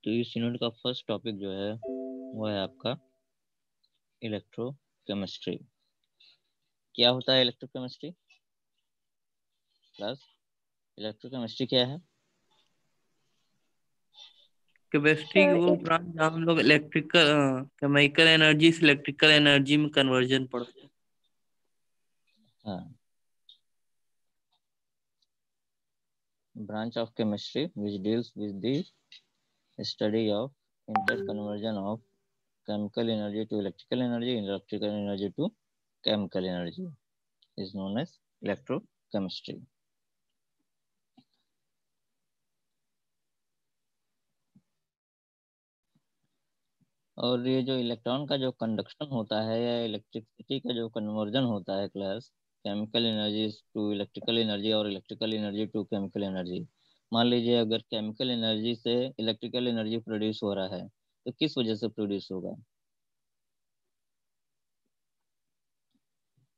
तो इस यूनिट का फर्स्ट टॉपिक जो है वो है आपका इलेक्ट्रोकेमिस्ट्री। क्या होता है इलेक्ट्रोकेमिस्ट्री क्लास? इलेक्ट्रोकेमिस्ट्री क्या है? केमिस्ट्री की वो ब्रांच जहाँ हम लोग इलेक्ट्रिकल केमिकल एनर्जी से इलेक्ट्रिकल एनर्जी में कन्वर्जन पढ़ते हैं। हाँ, branch of chemistry which deals with the study of interconversion of chemical energy to electrical energy, electrical energy to chemical energy is known as electrochemistry. और ये जो electron का जो कंडक्शन होता है या इलेक्ट्रिसिटी का जो कन्वर्जन होता है class, chemical energy to electrical energy और electrical energy to chemical energy. मान लीजिए अगर केमिकल एनर्जी से इलेक्ट्रिकल एनर्जी प्रोड्यूस हो रहा है तो किस वजह से प्रोड्यूस होगा?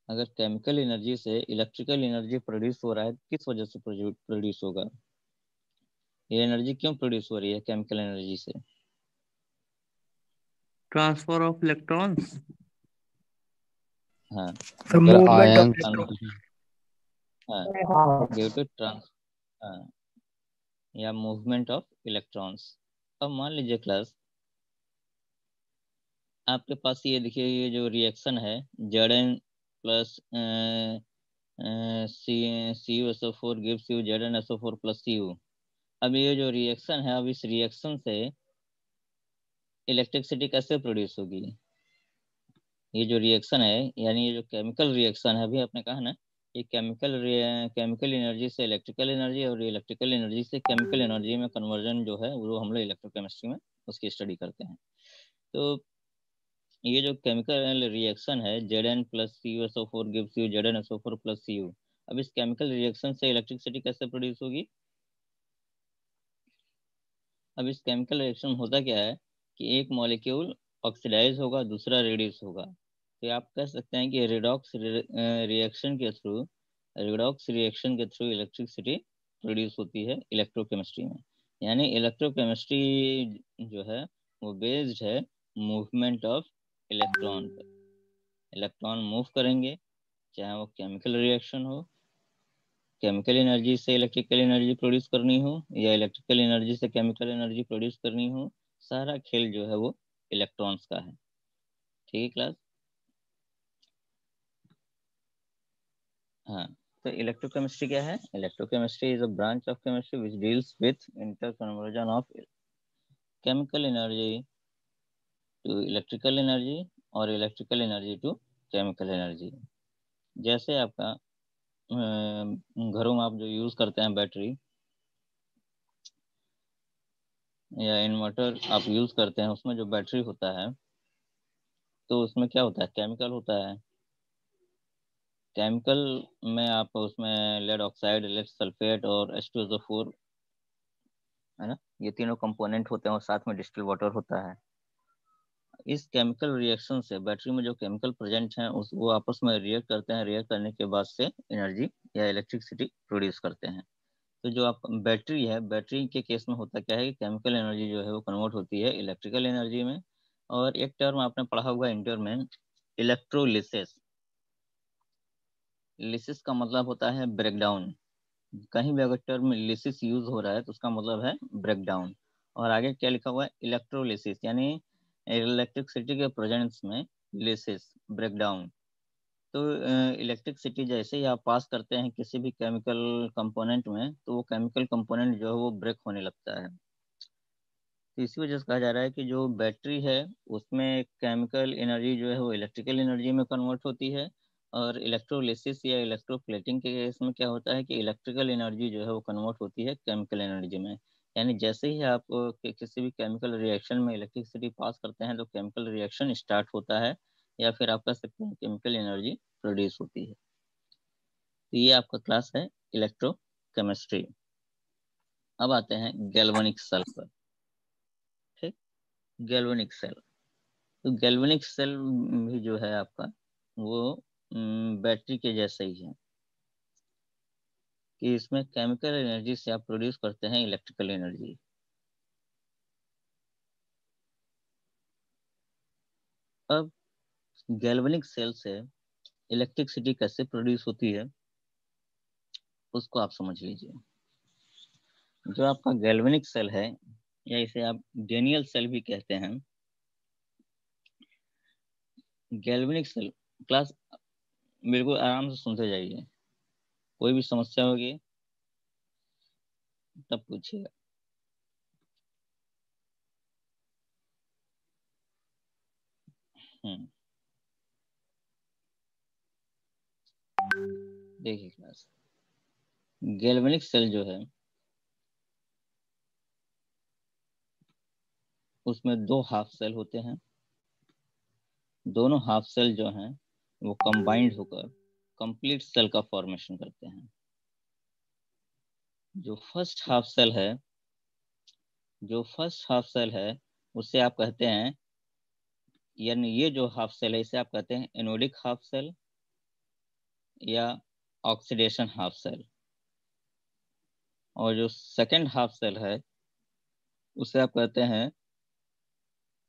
अगर केमिकल एनर्जी से इलेक्ट्रिकल एनर्जी प्रोड्यूस हो रहा है तो किस वजह से प्रोड्यूस होगा? ये एनर्जी क्यों प्रोड्यूस हो रही है केमिकल एनर्जी से? Transfer of electrons. हाँ, The movement of trans electrons. हाँ, ड्यू टू ट्रांस हाँ, या मूवमेंट ऑफ इलेक्ट्रॉन्स। अब मान लीजिए क्लास, आपके पास ये देखिए, ये जो रिएक्शन है Zn plus C U S O four gives you ZnSO4 plus Cu। अब ये जो रिएक्शन है, अब इस रिएक्शन से इलेक्ट्रिसिटी कैसे प्रोड्यूस होगी? ये जो रिएक्शन है, यानी ये जो केमिकल रिएक्शन है, अभी आपने कहा ना, ये केमिकल एनर्जी से इलेक्ट्रिकल एनर्जी और इलेक्ट्रिकल एनर्जी से केमिकल एनर्जी में कन्वर्जन जो है वो हम लोग इलेक्ट्रोकेमिस्ट्री में उसकी स्टडी करते हैं। तो ये जो केमिकल रिएक्शन है Zn plus CuSO4 gives you ZnSO4 plus Cu। अब इस केमिकल रिएक्शन से इलेक्ट्रिसिटी कैसे प्रोड्यूस होगी? अब इस केमिकल रिएक्शन होता क्या है कि एक मॉलिक्यूल ऑक्सीडाइज होगा, दूसरा रिड्यूस होगा। तो आप कह सकते हैं कि रिडॉक्स रिएक्शन के थ्रू इलेक्ट्रिसिटी प्रोड्यूस होती है इलेक्ट्रोकेमिस्ट्री में। यानी इलेक्ट्रोकेमिस्ट्री जो है वो बेस्ड है मूवमेंट ऑफ इलेक्ट्रॉन पर। इलेक्ट्रॉन मूव करेंगे, चाहे वो केमिकल रिएक्शन हो, केमिकल एनर्जी से इलेक्ट्रिकल एनर्जी प्रोड्यूस करनी हो या इलेक्ट्रिकल एनर्जी से केमिकल एनर्जी प्रोड्यूस करनी हो, सारा खेल जो है वो इलेक्ट्रॉन्स का है। ठीक है क्लास? हाँ, तो इलेक्ट्रोकेमिस्ट्री क्या है? Electrochemistry is a branch of chemistry which deals with interconversion of chemical energy to electrical energy और electrical energy to chemical energy. जैसे आपका घरों में आप जो यूज करते हैं बैटरी या इन्वर्टर आप यूज करते हैं, उसमें जो बैटरी होता है तो उसमें क्या होता है? केमिकल होता है। केमिकल में आप उसमें लेड ऑक्साइड, लेड सल्फेट और H2SO4, है ना, ये तीनों कंपोनेंट होते हैं और साथ में डिस्टिल वाटर होता है। इस केमिकल रिएक्शन से बैटरी में जो केमिकल प्रेजेंट हैं उस वो आपस में रिएक्ट करते हैं। रिएक्ट करने के बाद से एनर्जी या इलेक्ट्रिसिटी प्रोड्यूस करते हैं। तो जो आप बैटरी है, बैटरी के केस में होता क्या है कि केमिकल एनर्जी जो है वो कन्वर्ट होती है इलेक्ट्रिकल एनर्जी में। और एक टर्म आपने पढ़ा होगा इंटर में, इलेक्ट्रोलिसिस। लिसिस का मतलब होता है ब्रेकडाउन। कहीं भी अगर टर्म लिसिस यूज हो रहा है तो उसका मतलब है ब्रेकडाउन। और आगे क्या लिखा हुआ है? इलेक्ट्रोलिसिस, यानी इलेक्ट्रिसिटी के प्रेजेंस में लिसिस, ब्रेकडाउन। तो इलेक्ट्रिसिटी जैसे ही आप पास करते हैं किसी भी केमिकल कंपोनेंट में तो वो केमिकल कंपोनेंट जो है वो ब्रेक होने लगता है। तो इसी वजह से कहा जा रहा है कि जो बैटरी है उसमें केमिकल एनर्जी जो है वो इलेक्ट्रिकल एनर्जी में कन्वर्ट होती है। और इलेक्ट्रोलिसिस या इलेक्ट्रोप्लेटिंग के केस में क्या होता है कि इलेक्ट्रिकल एनर्जी जो है वो कन्वर्ट होती है केमिकल एनर्जी में। यानी जैसे ही आप किसी भी केमिकल रिएक्शन में इलेक्ट्रिसिटी पास करते हैं तो केमिकल रिएक्शन स्टार्ट होता है, या फिर आप कह सकते हैं केमिकल एनर्जी प्रोड्यूस होती है। तो ये आपका क्लास है इलेक्ट्रोकेमिस्ट्री। अब आते हैं गैल्वेनिक सेल पर। ठीक, गैल्वेनिक सेल। तो गैल्वेनिक सेल भी जो है आपका वो बैटरी के जैसा ही है कि इसमें केमिकल एनर्जी से आप प्रोड्यूस करते हैं इलेक्ट्रिकल एनर्जी। अब गैल्वेनिक सेल से इलेक्ट्रिसिटी कैसे प्रोड्यूस होती है उसको आप समझ लीजिए। जो आपका गैल्वेनिक सेल है, या इसे आप डेनियल सेल भी कहते हैं, गैल्वेनिक सेल क्लास बिल्कुल आराम से सुनते जाइए, कोई भी समस्या होगी तब पूछिएगा। देखिए क्लास, गैल्वेनिक सेल जो है उसमें दो हाफ सेल होते हैं। दोनों हाफ सेल जो हैं वो कंबाइंड होकर कंप्लीट सेल का फॉर्मेशन करते हैं। जो फर्स्ट हाफ सेल है, जो फर्स्ट हाफ सेल है उसे आप कहते हैं, यानी ये जो हाफ सेल है इसे आप कहते हैं एनोडिक हाफ सेल या ऑक्सीडेशन हाफ सेल। और जो सेकंड हाफ सेल है उसे आप कहते हैं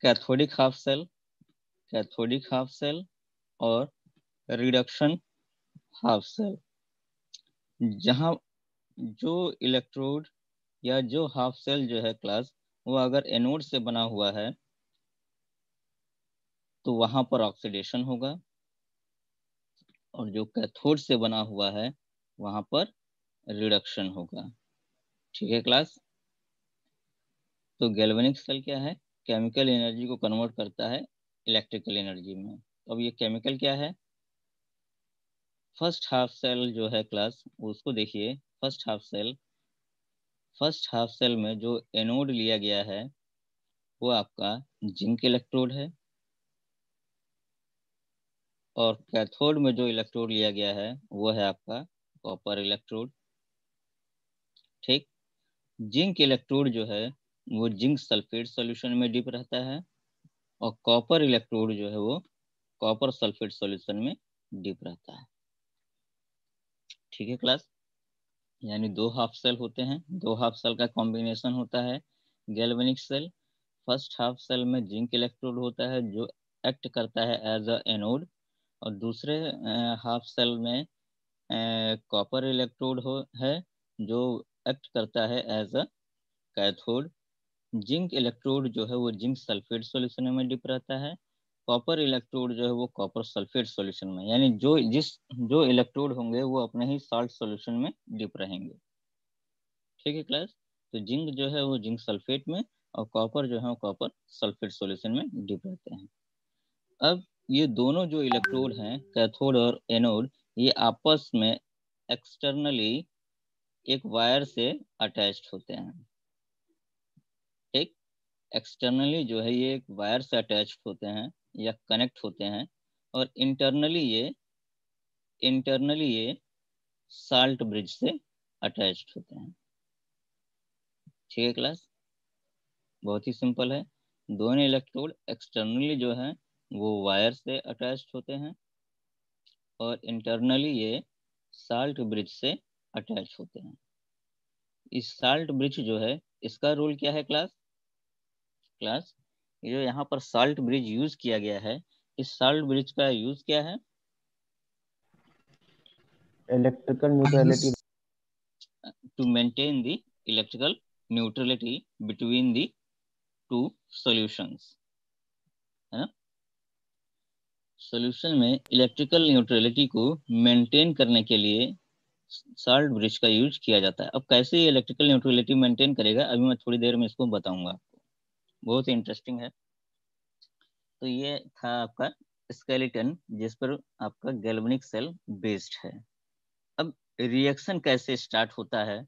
cathodic half cell, cathodic half cell और रिडक्शन हाफ सेल। जहां जो इलेक्ट्रोड या जो हाफ सेल जो है क्लास, वो अगर एनोड से बना हुआ है तो वहां पर ऑक्सीडेशन होगा, और जो कैथोड से बना हुआ है वहां पर रिडक्शन होगा। ठीक है क्लास। तो गैल्वेनिक सेल क्या है? केमिकल एनर्जी को कन्वर्ट करता है इलेक्ट्रिकल एनर्जी में। तो अब ये केमिकल क्या है? फर्स्ट हाफ सेल जो है क्लास, उसको देखिए। फर्स्ट हाफ सेल में जो एनोड लिया गया है वो आपका जिंक इलेक्ट्रोड है, और कैथोड में जो इलेक्ट्रोड लिया गया है वो है आपका कॉपर इलेक्ट्रोड। ठीक। जिंक इलेक्ट्रोड जो है वो जिंक सल्फेट सॉल्यूशन में डिप रहता है, और कॉपर इलेक्ट्रोड जो है वो कॉपर सल्फेट सॉल्यूशन में डिप रहता है। ठीक है क्लास। यानी दो हाफ सेल होते हैं, दो हाफ सेल का कॉम्बिनेशन होता है galvanic cell. First half cell में जिंक इलेक्ट्रोड होता है जो एक्ट करता है एज अ एनोड, और दूसरे हाफ सेल में कॉपर इलेक्ट्रोड हो है जो एक्ट करता है as a cathode. Zinc electrode जो है वो जिंक सल्फेट सॉल्यूशन में डिप रहता है, कॉपर इलेक्ट्रोड जो है वो कॉपर सल्फेट सॉल्यूशन में, यानी जो इलेक्ट्रोड होंगे वो अपने ही साल्ट सॉल्यूशन में डिप रहेंगे। ठीक है क्लास। तो जिंक जो है वो जिंक सल्फेट में, और कॉपर जो है वो कॉपर सल्फेट सॉल्यूशन में डिप रहते हैं। अब ये दोनों जो इलेक्ट्रोड हैं कैथोड और एनोड, ये आपस में एक्सटर्नली एक वायर से अटैच्ड होते हैं। ठीक। एक्सटर्नली जो है ये एक वायर से अटैच्ड होते हैं या कनेक्ट होते हैं, और इंटरनली ये साल्ट ब्रिज से अटैच्ड होते हैं। ठीक है क्लास। बहुत ही सिंपल है। दोनों इलेक्ट्रोड एक्सटर्नली जो है वो वायर से अटैच्ड होते हैं, और इंटरनली ये साल्ट ब्रिज से अटैच होते हैं। इस साल्ट ब्रिज जो है इसका रोल क्या है क्लास? क्लास, ये जो यहाँ पर साल्ट ब्रिज यूज किया गया है, इस साल्ट ब्रिज का यूज क्या है? Electrical neutrality. To maintain the electrical neutrality between the two solutions, है ना। सॉल्यूशन में इलेक्ट्रिकल न्यूट्रलिटी को मेंटेन करने के लिए साल्ट ब्रिज का यूज किया जाता है। अब कैसे ये इलेक्ट्रिकल न्यूट्रलिटी मेंटेन करेगा, अभी मैं थोड़ी देर में इसको बताऊंगा आपको। बहुत ही इंटरेस्टिंग है। तो ये था आपका स्केलेटन जिस पर आपका गैल्वेनिक सेल बेस्ड है। अब रिएक्शन कैसे स्टार्ट होता है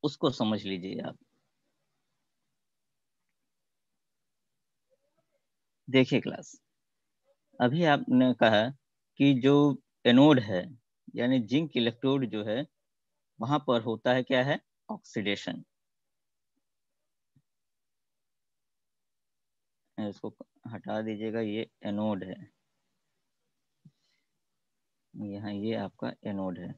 उसको समझ लीजिए आप। देखिए क्लास, अभी आपने कहा कि जो एनोड है यानी जिंक इलेक्ट्रोड जो है वहां पर होता है क्या है? ऑक्सीडेशन। इसको हटा दीजिएगा, ये एनोड है, यहाँ ये आपका एनोड है।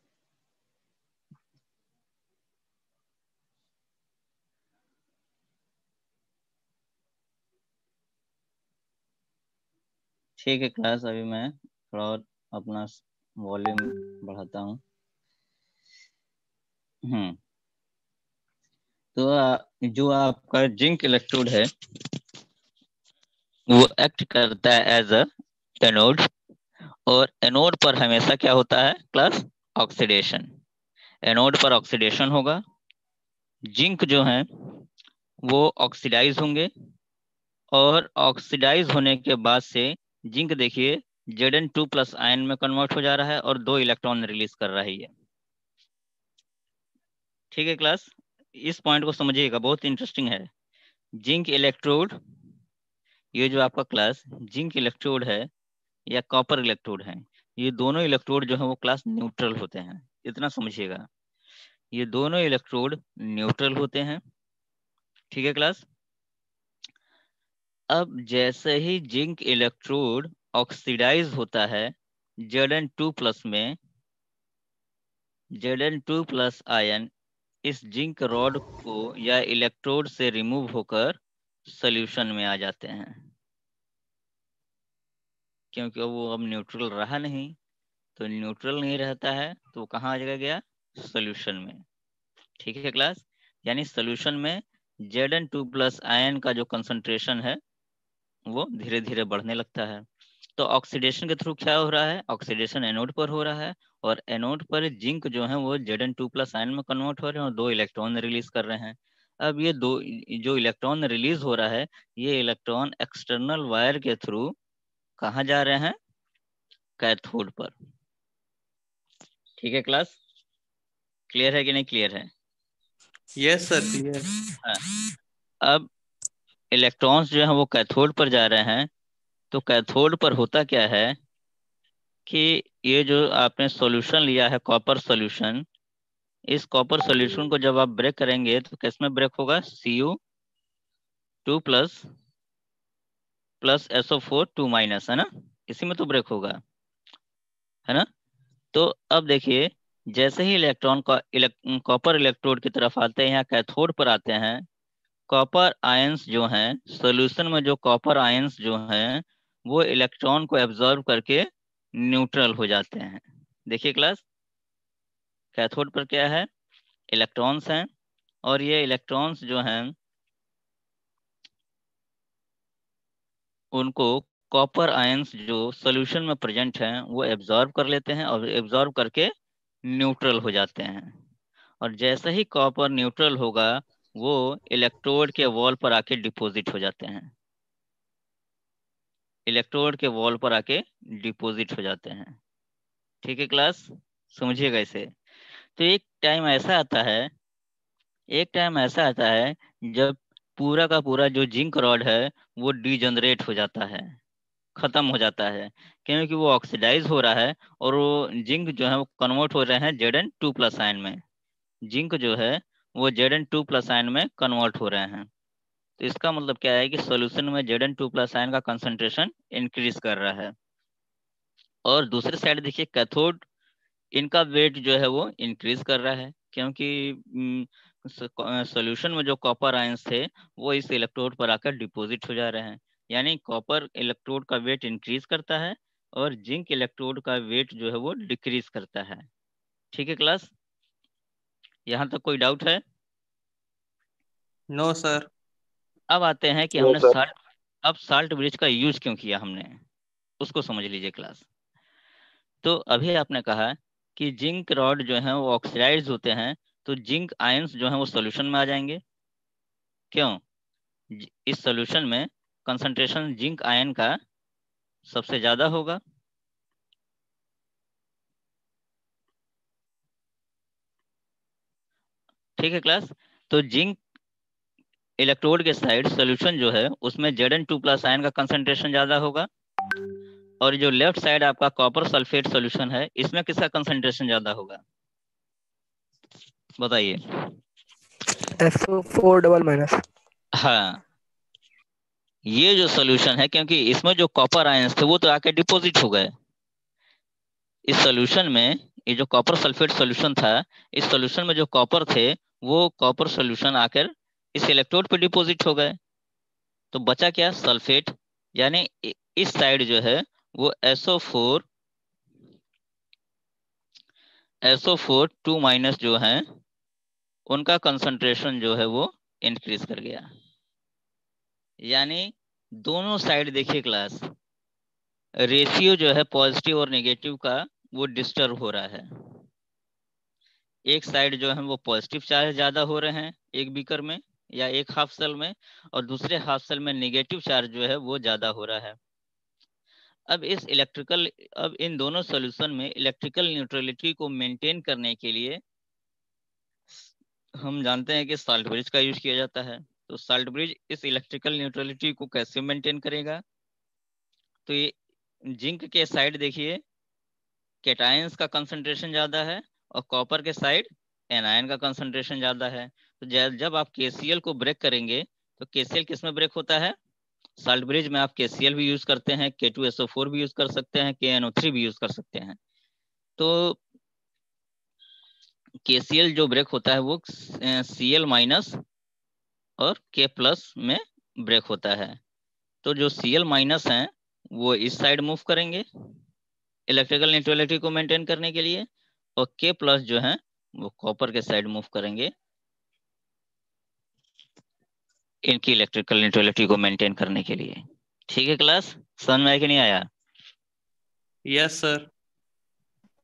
ठीक है क्लास, अभी मैं थोड़ा और अपना वॉल्यूम बढ़ाता हूँ। तो जो आपका जिंक इलेक्ट्रोड है वो एक्ट करता है एज अ एनोड, और एनोड पर हमेशा क्या होता है क्लास? ऑक्सीडेशन। एनोड पर ऑक्सीडेशन होगा, जिंक जो है वो ऑक्सीडाइज होंगे, और ऑक्सीडाइज होने के बाद से जिंक देखिए Zn2+ आयन में कन्वर्ट हो जा रहा है और 2 इलेक्ट्रॉन रिलीज कर रहा है ये। ठीक है क्लास, इस पॉइंट को समझिएगा, बहुत इंटरेस्टिंग है। जिंक इलेक्ट्रोड, ये जो आपका क्लास जिंक इलेक्ट्रोड है या कॉपर इलेक्ट्रोड है, ये दोनों इलेक्ट्रोड जो है वो क्लास न्यूट्रल होते हैं, इतना समझिएगा। ये दोनों इलेक्ट्रोड न्यूट्रल होते हैं। ठीक है क्लास। अब जैसे ही जिंक इलेक्ट्रोड ऑक्सीडाइज होता है Zn2+ में, Zn2+ आयन इस जिंक रॉड को या इलेक्ट्रोड से रिमूव होकर सॉल्यूशन में आ जाते हैं, क्योंकि वो अब न्यूट्रल रहा नहीं। तो न्यूट्रल नहीं रहता है तो कहाँ आ गया? सॉल्यूशन में। ठीक है क्लास, यानी सॉल्यूशन में Zn2+ आयन का जो कंसंट्रेशन है वो धीरे धीरे बढ़ने लगता है। तो ऑक्सीडेशन के थ्रू क्या हो रहा है? ऑक्सीडेशन एनोड पर हो रहा है, और एनोड पर जिंक जो है वो Zn2+ आयन में कन्वर्ट हो रहे हैं और 2 इलेक्ट्रॉन रिलीज कर रहे हैं। अब ये दो जो इलेक्ट्रॉन रिलीज हो रहा है, ये इलेक्ट्रॉन एक्सटर्नल वायर के थ्रू कहाँ जा रहे हैं? कैथोड पर। ठीक है क्लास, क्लियर है कि नहीं क्लियर है? Yes sir, clear. हाँ। अब इलेक्ट्रॉन्स जो है वो कैथोड पर जा रहे हैं, तो कैथोड पर होता क्या है कि ये जो आपने सॉल्यूशन लिया है कॉपर सॉल्यूशन, इस कॉपर सॉल्यूशन को जब आप ब्रेक करेंगे तो किस में ब्रेक होगा? Cu2+ प्लस SO4 2- है ना, इसी में तो ब्रेक होगा, है ना। तो अब देखिए, जैसे ही इलेक्ट्रॉन का कॉपर इलेक्ट्रोड की तरफ आते हैं, यहाँ कैथोड पर आते हैं, कॉपर आयंस जो हैं सॉल्यूशन में, जो कॉपर आयंस जो हैं वो इलेक्ट्रॉन को एब्जॉर्ब करके न्यूट्रल हो जाते हैं। देखिए क्लास, कैथोड पर क्या है? इलेक्ट्रॉन्स हैं, और ये इलेक्ट्रॉन्स जो हैं उनको कॉपर आयंस जो सॉल्यूशन में प्रेजेंट हैं वो एब्जॉर्ब कर लेते हैं, और एब्जॉर्ब करके न्यूट्रल हो जाते हैं। और जैसे ही कॉपर न्यूट्रल होगा वो इलेक्ट्रोड के वॉल पर आके डिपॉजिट हो जाते हैं, इलेक्ट्रोड के वॉल पर आके डिपॉजिट हो जाते हैं। ठीक है क्लास, समझिएगा इसे। तो एक टाइम ऐसा आता है, एक टाइम ऐसा आता है जब पूरा का पूरा जो जिंक रॉड है वो डीजनरेट हो जाता है, खत्म हो जाता है, क्योंकि वो ऑक्सीडाइज हो रहा है, और वो जिंक जो है वो कन्वर्ट हो रहे हैं Zn2+ आयन में। जिंक जो है वो Zn2+ आयन में कन्वर्ट हो रहे हैं। तो इसका मतलब क्या है कि सॉल्यूशन में Zn2+ आयन का कंसंट्रेशन इंक्रीज कर रहा है, और दूसरे साइड देखिए कैथोड, इनका वेट जो है वो इंक्रीज कर रहा है, क्योंकि सॉल्यूशन में जो कॉपर आयंस थे वो इस इलेक्ट्रोड पर आकर डिपॉजिट हो जा रहे हैं। यानी कॉपर इलेक्ट्रोड का वेट इंक्रीज करता है और जिंक इलेक्ट्रोड का वेट जो है वो डिक्रीज करता है। ठीक है क्लास, यहाँ तक कोई डाउट है? No sir. अब आते हैं कि हमने साल्ट ब्रिज का यूज क्यों किया हमने, उसको समझ लीजिए क्लास। तो अभी आपने कहा कि जिंक रॉड जो है वो ऑक्सीडाइज होते हैं, तो जिंक आयंस जो है वो सॉल्यूशन में आ जाएंगे। क्यों? इस सॉल्यूशन में कंसंट्रेशन जिंक आयन का सबसे ज्यादा होगा। ठीक है क्लास, तो जिंक इलेक्ट्रोड के साइड सॉल्यूशन जो है उसमें Zn2+ आयन का कंसंट्रेशन ज्यादा होगा, और जो लेफ्ट साइड आपका कॉपर सल्फेट सॉल्यूशन है इसमें किसका कंसंट्रेशन ज्यादा होगा? बताइए। SO4 हाँ, ये जो सॉल्यूशन है, क्योंकि इसमें जो कॉपर आयंस थे वो तो आके डिपॉजिट हो गए इस सॉल्यूशन में। ये जो कॉपर सल्फेट सॉल्यूशन था, इस सॉल्यूशन में जो कॉपर थे वो कॉपर सॉल्यूशन आकर इस इलेक्ट्रोड पे डिपॉजिट हो गए, तो बचा क्या? सल्फेट। यानी इस साइड जो है वो SO4 2- जो है उनका कंसंट्रेशन जो है वो इंक्रीज कर गया। यानी दोनों साइड देखिए क्लास, रेशियो जो है पॉजिटिव और नेगेटिव का वो डिस्टर्ब हो रहा है। एक साइड जो है वो पॉजिटिव चार्ज ज्यादा हो रहे हैं एक बीकर में या एक हाफ सेल में, और दूसरे हाफ सेल में नेगेटिव चार्ज जो है वो ज्यादा हो रहा है। अब इन दोनों सॉल्यूशन में इलेक्ट्रिकल न्यूट्रलिटी को मेंटेन करने के लिए हम जानते हैं कि साल्ट ब्रिज का यूज किया जाता है। तो साल्ट ब्रिज इस इलेक्ट्रिकल न्यूट्रलिटी को कैसे मेंटेन करेगा? तो ये जिंक के साइड देखिए कैटायंस का कंसंट्रेशन ज्यादा है और कॉपर के साइड एनायन का कंसंट्रेशन ज्यादा है। तो जब आप KCl को ब्रेक करेंगे तो KCl किस में ब्रेक होता है? साल्ट ब्रिज में आप KCl भी यूज करते हैं, K2SO4 भी यूज कर सकते हैं, KNO3 भी यूज कर सकते हैं। तो KCl जो ब्रेक होता है वो Cl- और K+ में ब्रेक होता है। तो जो Cl- हैं वो इस साइड मूव करेंगे इलेक्ट्रिकल न्यूट्रलिटी को मेंटेन करने के लिए, और K+ जो है वो कॉपर के साइड मूव करेंगे इनकी इलेक्ट्रिकल न्यूट्रलिटी को मेंटेन करने के लिए। ठीक है क्लास, समझ में आया कि नहीं आया? Yes sir.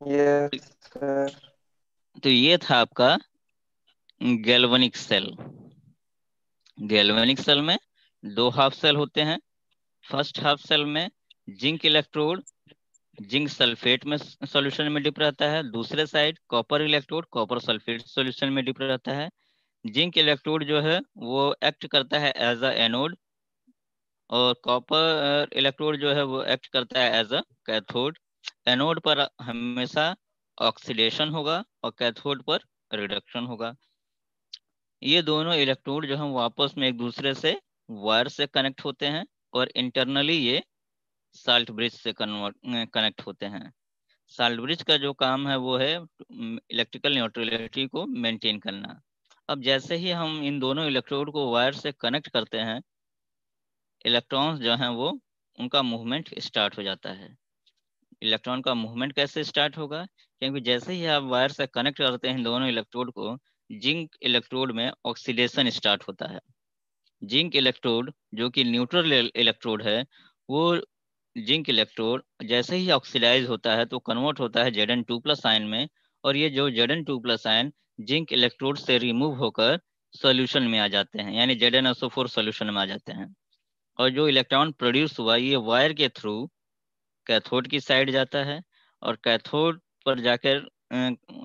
Yes sir. तो ये था आपका गैल्वेनिक सेल। गैल्वेनिक सेल में दो हाफ सेल होते हैं। फर्स्ट हाफ सेल में जिंक इलेक्ट्रोड जिंक सल्फेट में सॉल्यूशन में डिप रहता है, दूसरे side copper electrode copper sulphate solution में डिप रहता है। जिंक इलेक्ट्रोड जो है वो एक्ट करता है एज अ एनोड, और कॉपर इलेक्ट्रोड जो है वो एक्ट करता है एज अ कैथोड। एनोड पर हमेशा ऑक्सीडेशन होगा और कैथोड पर रिडक्शन होगा। ये दोनों इलेक्ट्रोड जो है वो आपस में एक दूसरे से वायर से कनेक्ट होते हैं, और इंटरनली ये साल्ट ब्रिज से कनेक्ट होते हैं। साल्ट ब्रिज का जो काम है वो है इलेक्ट्रिकल न्यूट्रलिटी को मेंटेन करना। अब जैसे ही हम इन दोनों इलेक्ट्रोड को वायर से कनेक्ट करते हैं, इलेक्ट्रॉन्स जो हैं वो उनका मूवमेंट स्टार्ट हो जाता है। इलेक्ट्रॉन का मूवमेंट कैसे स्टार्ट होगा? क्योंकि जैसे ही आप वायर से कनेक्ट करते हैं इन दोनों इलेक्ट्रोड को, जिंक इलेक्ट्रोड में ऑक्सीडेशन स्टार्ट होता है। जिंक इलेक्ट्रोड जो कि न्यूट्रल इलेक्ट्रोड है, वो जिंक इलेक्ट्रोड जैसे ही ऑक्सीडाइज होता है तो कन्वर्ट होता है Zn2+ आयन में, और ये जो Zn2+ आयन जिंक इलेक्ट्रोड से रिमूव होकर सॉल्यूशन में आ जाते हैं, यानी ZnSO4 सॉल्यूशन में आ जाते हैं। और जो इलेक्ट्रॉन प्रोड्यूस हुआ ये वायर के थ्रू कैथोड की साइड जाता है, और कैथोड पर जाकर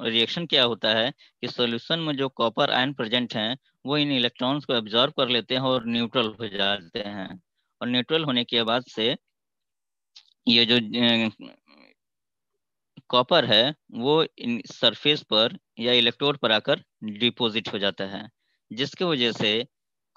रिएक्शन क्या होता है कि सॉल्यूशन में जो कॉपर आयन प्रेजेंट हैं वो इन इलेक्ट्रॉन्स को एब्जॉर्ब कर लेते हैं और न्यूट्रल हो जाते हैं। और न्यूट्रल होने के बाद से ये जो कॉपर है वो इन सरफेस पर या इलेक्ट्रोड पर आकर डिपॉजिट हो जाता है, जिसकी वजह से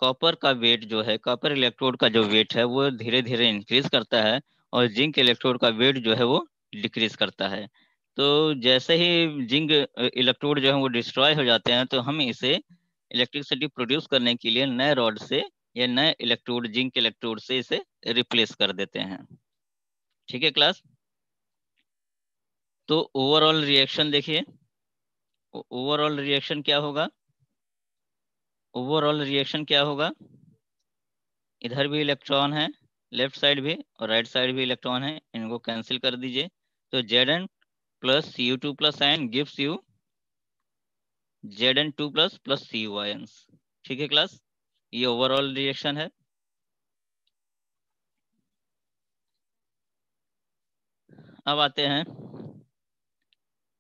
कॉपर का वेट जो है, कॉपर इलेक्ट्रोड का जो वेट है वो धीरे धीरे इंक्रीज करता है, और जिंक इलेक्ट्रोड का वेट जो है वो डिक्रीज करता है। तो जैसे ही जिंक इलेक्ट्रोड जो है वो डिस्ट्रॉय हो जाते हैं, तो हम इसे इलेक्ट्रिसिटी प्रोड्यूस करने के लिए नए रॉड से या नए इलेक्ट्रोड जिंक इलेक्ट्रोड से इसे रिप्लेस कर देते हैं। ठीक है क्लास? तो ओवरऑल रिएक्शन देखिए, ओवरऑल रिएक्शन क्या होगा? ओवरऑल रिएक्शन क्या होगा? इधर भी इलेक्ट्रॉन है, लेफ्ट साइड भी और राइट साइड भी इलेक्ट्रॉन है, इनको कैंसिल कर दीजिए। तो Zn+Cu2+ ion gives you Zn2+ Cu ions. ठीक है क्लास, ये ओवरऑल रिएक्शन है। अब आते हैं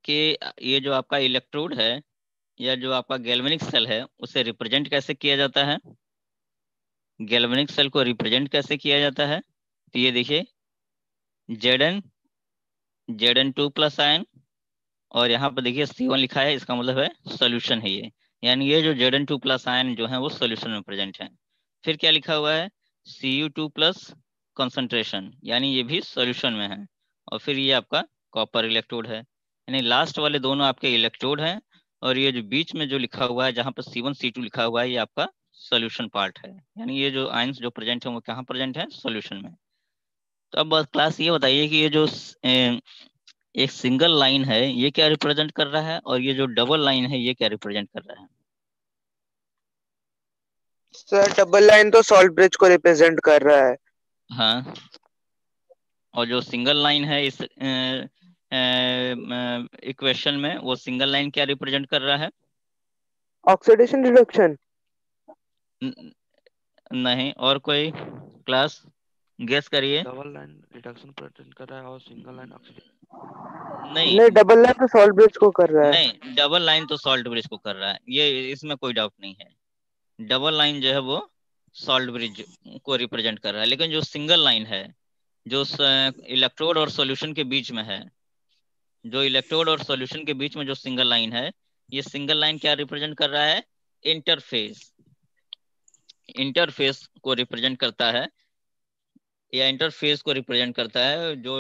कि ये जो आपका इलेक्ट्रोड है या जो आपका गैल्वेनिक सेल है उसे रिप्रेजेंट कैसे किया जाता है? गैल्वेनिक सेल को रिप्रेजेंट कैसे किया जाता है? तो ये देखिए Zn2+ आयन, और यहाँ पर देखिए C1 लिखा है, इसका मतलब है सॉल्यूशन है ये, यानी ये जो Zn2+ आयन जो है वो सॉल्यूशन में प्रेजेंट है। फिर क्या लिखा हुआ है? Cu2+ कंसंट्रेशन, यानी ये भी सॉल्यूशन में है। और फिर ये आपका कॉपर इलेक्ट्रोड है, यानी लास्ट वाले दोनों आपके इलेक्ट्रोड हैं, और ये जो बीच में जो लिखा हुआ है जहाँ पर C1 C2 लिखा हुआ है ये आपका सॉल्यूशन पार्ट है, यानी ये जो आयंस जो प्रेजेंट है वो कहाँ प्रेजेंट है? सॉल्यूशन में। तो अब बस क्लास ये बताइए कि ये जो एक सिंगल लाइन है ये क्या रिप्रेजेंट कर रहा है, और ये जो डबल लाइन है ये क्या रिप्रेजेंट कर रहा है? सर डबल लाइन तो सॉल्ट ब्रिज को रिप्रेजेंट कर रहा है। हाँ, और जो सिंगल लाइन है इस इक्वेशन में, वो सिंगल लाइन क्या रिप्रेजेंट कर रहा है? Oxidation reduction. न- नहीं, और कोई क्लास गेस करिए। डबल लाइन रिडक्शन प्रेजेंट कर रहा है और सिंगल लाइन ऑक्सीडेशन। नहीं नहीं, डबल लाइन तो सॉल्ट ब्रिज को कर रहा है। नहीं, डबल लाइन तो सॉल्ट ब्रिज को कर रहा है, ये इसमें कोई डाउट नहीं है। डबल लाइन जो है वो सॉल्ट ब्रिज को रिप्रेजेंट कर रहा है, लेकिन जो सिंगल लाइन है, जो इलेक्ट्रोड और सॉल्यूशन के बीच में है, जो इलेक्ट्रोड और सॉल्यूशन के बीच में जो सिंगल लाइन है, ये सिंगल लाइन क्या रिप्रेजेंट कर रहा है? इंटरफेस। इंटरफेस को रिप्रेजेंट करता है, या इंटरफेस को रिप्रेजेंट करता है जो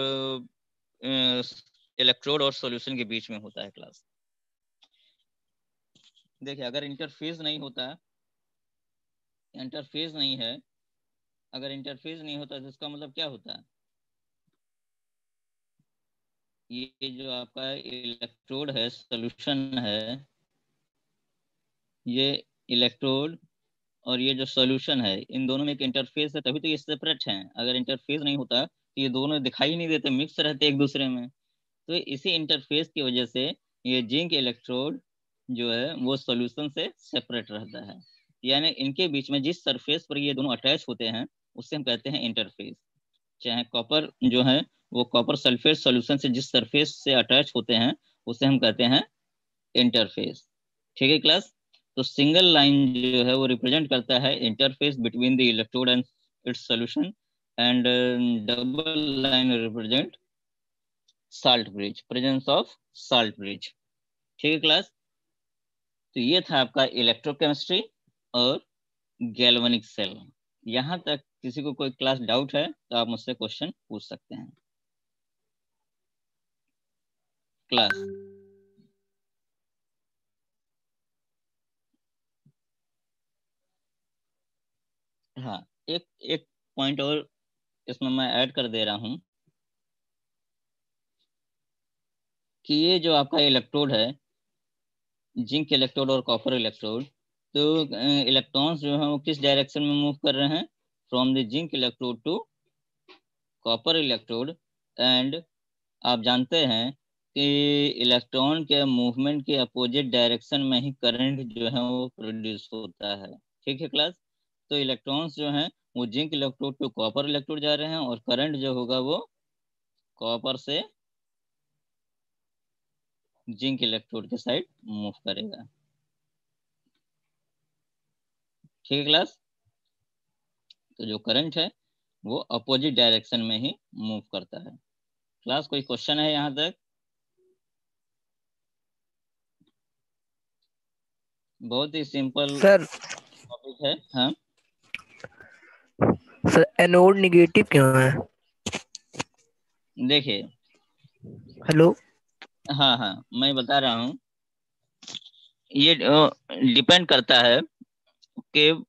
इलेक्ट्रोड और सॉल्यूशन के बीच में होता है क्लास। देखिए, अगर इंटरफेस नहीं होता, इंटरफेस नहीं है, अगर इंटरफेस नहीं होता तो इसका मतलब क्या होता है? ये जो आपका इलेक्ट्रोड है, सॉल्यूशन है, ये इलेक्ट्रोड और ये जो सॉल्यूशन है, इन दोनों में एक इंटरफेस है, तभी तो ये सेपरेट हैं। अगर इंटरफेस नहीं होता तो ये दोनों दिखाई ही नहीं देते, मिक्स रहते एक दूसरे में। तो इसी इंटरफेस की वजह से ये जिंक इलेक्ट्रोड जो है वो सॉल्यूशन से सेपरेट रहता है। यानी इनके बीच में जिस सरफेस पर ये दोनों अटैच होते हैं उससे हम कहते हैं इंटरफेस। चाहे कॉपर जो है वो कॉपर सल्फेट सॉल्यूशन से जिस सरफेस से अटैच होते हैं उसे हम कहते हैं इंटरफेस। ठीक है क्लास? तो सिंगल लाइन जो है वो रिप्रेजेंट करता है interface between the electrode and it's solution, and double line represent salt bridge, presence of salt bridge. ठीक है क्लास? तो ये था आपका इलेक्ट्रोकेमिस्ट्री और गैल्वेनिक सेल। यहाँ तक किसी को कोई क्लास डाउट है तो आप मुझसे क्वेश्चन पूछ सकते हैं क्लास। हाँ, एक एक पॉइंट और इसमें मैं ऐड कर दे रहा हूँ कि ये जो आपका इलेक्ट्रोड है, जिंक इलेक्ट्रोड और कॉपर इलेक्ट्रोड, तो इलेक्ट्रॉन्स जो है वो किस डायरेक्शन में मूव कर रहे हैं? From the zinc electrode to copper electrode. And आप जानते हैं कि इलेक्ट्रॉन के मूवमेंट के अपोजिट डायरेक्शन में ही करंट जो है वो प्रोड्यूस होता है। ठीक है क्लास? तो इलेक्ट्रॉन्स जो हैं वो zinc electrode to copper electrode जा रहे हैं, और करंट जो होगा वो कॉपर से जिंक इलेक्ट्रोड के साइड मूव करेगा। ठीक है क्लास? तो जो करंट है वो अपोजिट डायरेक्शन में ही मूव करता है। क्लास, कोई क्वेश्चन है यहाँ तक? बहुत ही सिंपल सर टॉपिक है। हाँ, सर एनोड निगेटिव क्यों है? देखिए, हेलो। हाँ हाँ, मैं बता रहा हूँ। ये डिपेंड करता है कि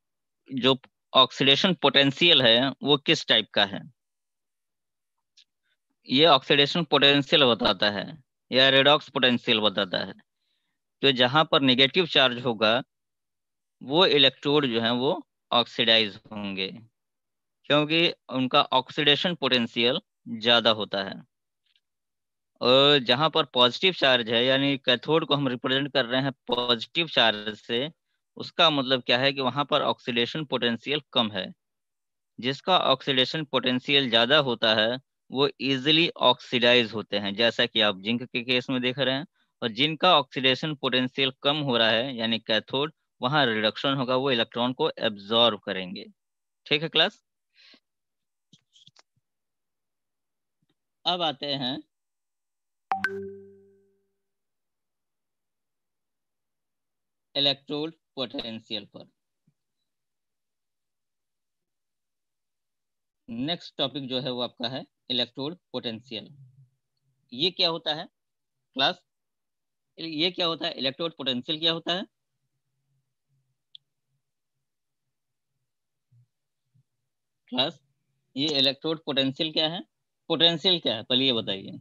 जो ऑक्सीडेशन पोटेंशियल है वो किस टाइप का है। ये ऑक्सीडेशन पोटेंशियल बताता है या रेडॉक्स पोटेंशियल बताता है। तो जहां पर नेगेटिव चार्ज होगा वो इलेक्ट्रोड जो है वो ऑक्सीडाइज होंगे, क्योंकि उनका ऑक्सीडेशन पोटेंशियल ज्यादा होता है। और जहां पर पॉजिटिव चार्ज है, यानी कैथोड को हम रिप्रेजेंट कर रहे हैं पॉजिटिव चार्ज से, उसका मतलब क्या है कि वहां पर ऑक्सीडेशन पोटेंशियल कम है। जिसका ऑक्सीडेशन पोटेंशियल ज्यादा होता है वो इजिली ऑक्सीडाइज होते हैं, जैसा कि आप जिंक के केस में देख रहे हैं। और जिनका ऑक्सीडेशन पोटेंशियल कम हो रहा है यानी कैथोड, वहां रिडक्शन होगा, वो इलेक्ट्रॉन को एब्जॉर्ब करेंगे। ठीक है क्लास? अब आते हैं इलेक्ट्रोड पोटेंशियल पर। नेक्स्ट टॉपिक जो है वो आपका है इलेक्ट्रोड पोटेंशियल। ये क्या होता है क्लास? ये क्या होता है? इलेक्ट्रोड पोटेंशियल क्या होता है क्लास? ये इलेक्ट्रोड पोटेंशियल क्या है? पोटेंशियल क्या है पहले ये बताइए।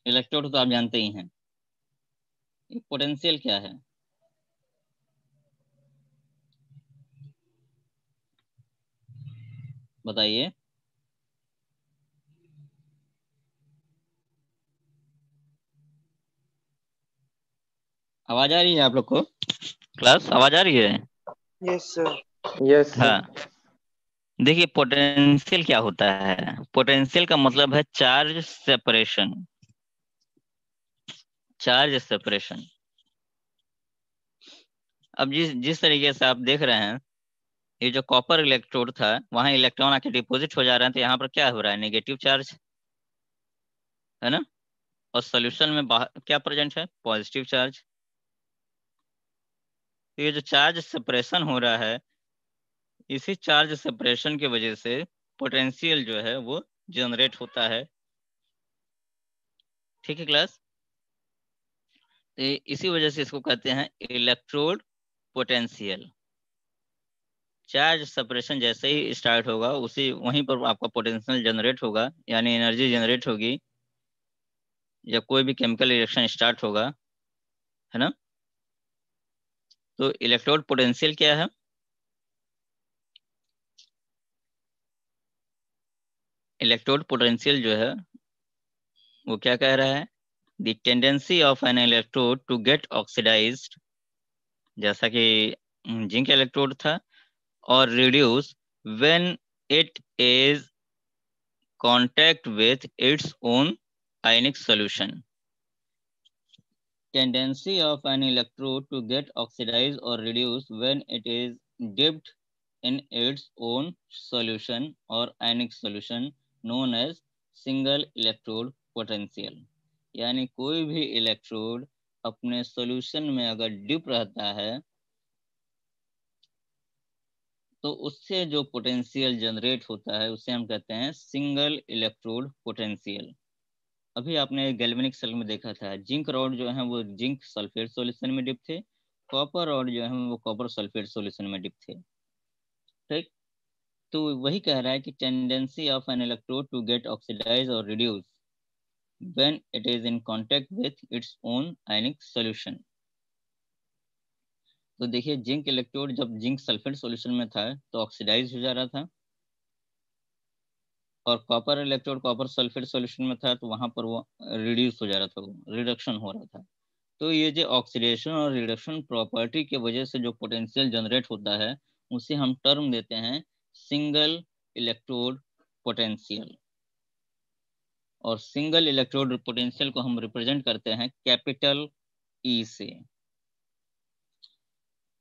इलेक्ट्रोड तो आप जानते ही हैं, पोटेंशियल क्या है? बताइए। आवाज आ रही है आप लोग को? क्लास आवाज आ रही है? Yes sir. Yes sir. हाँ, देखिए पोटेंशियल क्या होता है। पोटेंशियल का मतलब है चार्ज सेपरेशन। Charge separation. अब जिस जिस तरीके से आप देख रहे हैं, ये जो कॉपर इलेक्ट्रोड था वहां इलेक्ट्रॉन आके डिपॉजिट हो जा रहे हैं, तो यहाँ पर क्या हो रहा है, नेगेटिव चार्ज है ना। और सोल्यूशन में बाहर क्या प्रेजेंट है, पॉजिटिव चार्ज। तो ये जो चार्ज सेपरेशन हो रहा है, इसी चार्ज सेपरेशन की वजह से पोटेंशियल जो है वो जनरेट होता है। ठीक है क्लास। तो इसी वजह से इसको कहते हैं इलेक्ट्रोड पोटेंशियल। चार्ज सेपरेशन जैसे ही स्टार्ट होगा उसी वहीं पर आपका पोटेंशियल जनरेट होगा, यानी एनर्जी जनरेट होगी, या कोई भी केमिकल रिएक्शन स्टार्ट होगा, है ना। तो इलेक्ट्रोड पोटेंशियल क्या है? इलेक्ट्रोड पोटेंशियल जो है वो क्या कह रहा है, the tendency of an electrode to get oxidised, जैसा कि जिंक इलेक्ट्रोड था, और reduce when it is contact with its own ionic solution. Tendency of an electrode to get oxidized or reduced when it is dipped in its own solution or ionic solution known as single electrode potential। यानी कोई भी electrode अपने solution में अगर dip रहता है तो उससे जो पोटेंशियल जनरेट होता है उसे हम कहते हैं सिंगल इलेक्ट्रोड पोटेंशियल। अभी आपने गैल्वेनिक सेल में देखा था, जिंक रॉड जो है वो जिंक सल्फेट सॉल्यूशन में डिप थे, कॉपर रॉड जो है वो कॉपर सल्फेट सॉल्यूशन में डिप थे। ठीक। तो वही कह रहा है कि tendency of an electrode to get oxidise और reduce when it is in contact with its own ionic solution. तो देखिए जिंक इलेक्ट्रोड जब जिंक सल्फेट सॉल्यूशन में था तो ऑक्सीडाइज हो जा रहा था, और copper electrode copper sulphate solution में था तो वहां पर वो रिड्यूस हो जा रहा था, वो रिडक्शन हो रहा था। तो ये जो ऑक्सीडेशन और रिडक्शन प्रॉपर्टी के वजह से जो पोटेंशियल जनरेट होता है उसे हम टर्म देते हैं सिंगल इलेक्ट्रोड पोटेंशियल। और सिंगल इलेक्ट्रोड पोटेंशियल को हम रिप्रेजेंट करते हैं कैपिटल ई से।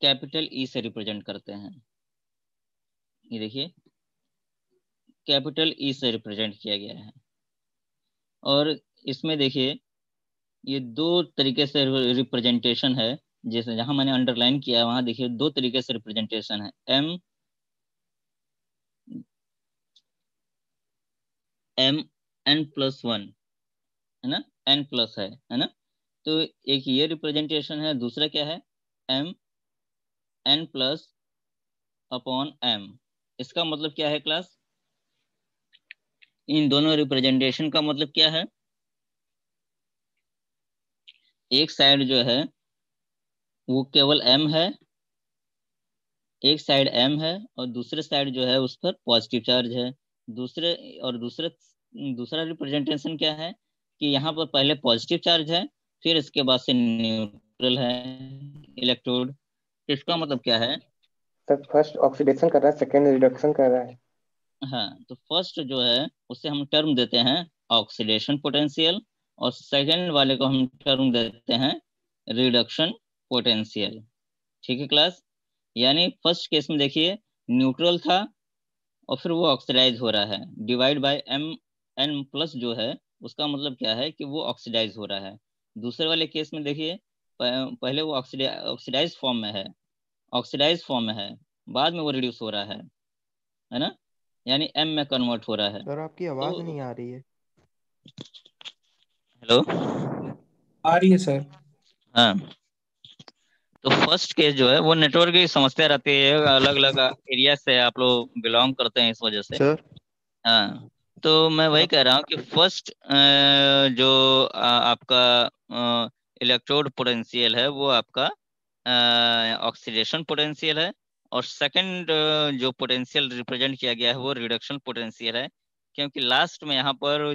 कैपिटल ई से रिप्रेजेंट करते हैं, ये देखिए कैपिटल ई से रिप्रेजेंट किया गया है। और इसमें देखिए ये दो तरीके से रिप्रेजेंटेशन है, जैसे जहां मैंने अंडरलाइन किया है वहां देखिए दो तरीके से रिप्रेजेंटेशन है, एम n+1 है ना, n प्लस है ना। तो एक ये रिप्रेजेंटेशन है, दूसरा क्या है, m n+/m। इसका मतलब क्या है क्लास, इन दोनों रिप्रेजेंटेशन का मतलब क्या है, एक साइड जो है वो केवल m है, एक साइड m है और दूसरे साइड जो है उस पर पॉजिटिव चार्ज है। दूसरे और दूसरे दूसरा रिप्रेजेंटेशन क्या है कि यहाँ पर पहले पॉजिटिव चार्ज है, फिर इसके बाद से न्यूट्रल है इलेक्ट्रोड। इसका मतलब क्या है, सर फर्स्ट ऑक्सीडेशन कर रहा है, सेकेंड रिडक्शन कर रहा है। हाँ, तो फर्स्ट जो है उसे हम टर्म देते हैं ऑक्सीडेशन पोटेंशियल, और सेकेंड वाले को हम टर्म देते हैं रिडक्शन पोटेंशियल। ठीक है क्लास। यानी फर्स्ट केस में देखिए न्यूट्रल था और फिर वो ऑक्सीडाइज हो रहा है, डिवाइड बाय n+ जो है उसका मतलब क्या है कि वो ऑक्सीडाइज हो रहा है। दूसरे वाले केस में देखिए पहले वो ऑक्सीडाइज फॉर्म में है, ऑक्सीडाइज फॉर्म में है, बाद में वो रिड्यूस हो रहा है ना, यानी m में कन्वर्ट हो रहा है। सर आपकी आवाज नहीं आ रही है। हेलो, आ रही है सर। हाँ, तो फर्स्ट केस जो है वो नेटवर्क की समस्या रहती है, अलग अलग एरिया से आप लोग बिलोंग करते हैं इस वजह से। सर हाँ, तो मैं वही कह रहा हूँ कि फर्स्ट जो आपका इलेक्ट्रोड पोटेंशियल है वो आपका ऑक्सीडेशन पोटेंशियल है, और सेकंड जो पोटेंशियल रिप्रेजेंट किया गया है वो रिडक्शन पोटेंशियल है। क्योंकि लास्ट में यहाँ पर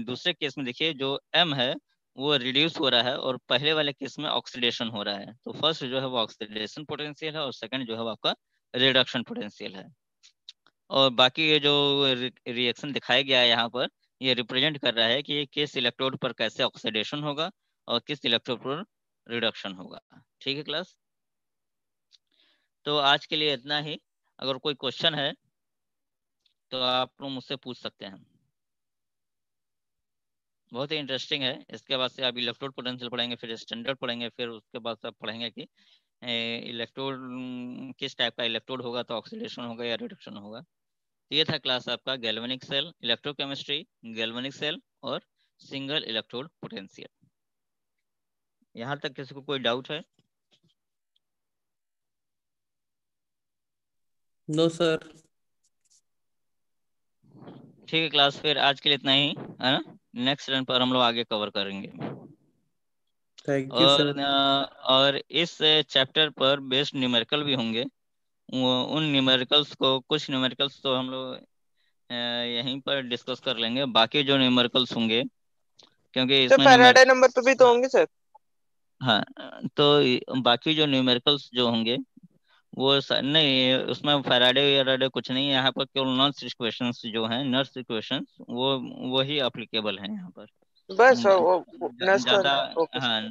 दूसरे केस में देखिए जो m है वो रिड्यूस हो रहा है, और पहले वाले केस में ऑक्सीडेशन हो रहा है। तो फर्स्ट जो है वो ऑक्सीडेशन पोटेंशियल है, और सेकंड जो है वो आपका रिडक्शन पोटेंशियल है। और बाकी ये जो रिएक्शन दिखाया गया है यहाँ पर, ये रिप्रेजेंट कर रहा है कि ये किस इलेक्ट्रोड पर कैसे ऑक्सीडेशन होगा और किस इलेक्ट्रोड पर रिडक्शन होगा। ठीक है क्लास, तो आज के लिए इतना ही। अगर कोई क्वेश्चन है तो आप लोग मुझसे पूछ सकते हैं। बहुत ही इंटरेस्टिंग है। इसके बाद से आप इलेक्ट्रोड पोटेंशियल पढ़ेंगे, फिर स्टैंडर्ड पढ़ेंगे, फिर उसके बाद से आप पढ़ेंगे कि इलेक्ट्रोड किस टाइप का इलेक्ट्रोड होगा, तो ऑक्सीडेशन होगा या रिडक्शन होगा। तो ये था क्लास आपका galvanic cell, electrochemistry, galvanic cell और सिंगल इलेक्ट्रोड पोटेंशियल। यहाँ तक किसी को कोई डाउट है? No sir. ठीक है क्लास, फिर आज के लिए इतना ही है ना। नेक्स्ट रन पर हम लोग आगे कवर करेंगे। Thank you sir. और इस चैप्टर पर बेस्ड न्यूमेरिकल भी होंगे। उन न्यूमेरिकल्स को, कुछ न्यूमेरिकल्स तो हम लोग यहीं पर डिस्कस कर लेंगे, बाकी जो न्यूमेरिकल्स होंगे, क्योंकि सर इसमें फैराडे नंबर पे भी तो होंगे सर। हाँ, तो बाकी जो न्यूमेरिकल्स जो होंगे वो नहीं, उसमें फैराडे वैराडे कुछ नहीं है। यहाँ पर केवल नर्स इक्वेशंस जो हैं, नर्स इक्वेशंस वो ही अप्लीकेबल हैं यहाँ पर। बस वो ज्यादा, ओके हाँ,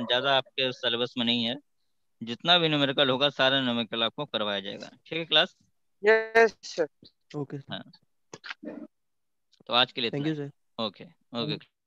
ज्यादा आपके सिलेबस में नहीं है। जितना भी न्यूमेरिकल होगा सारा न्यूमेरिकल आपको करवाया जाएगा। ठीक है क्लास? Yes sir. ओके हाँ, तो आज के लिए थैंक इतना you he. Sir. Okay okay.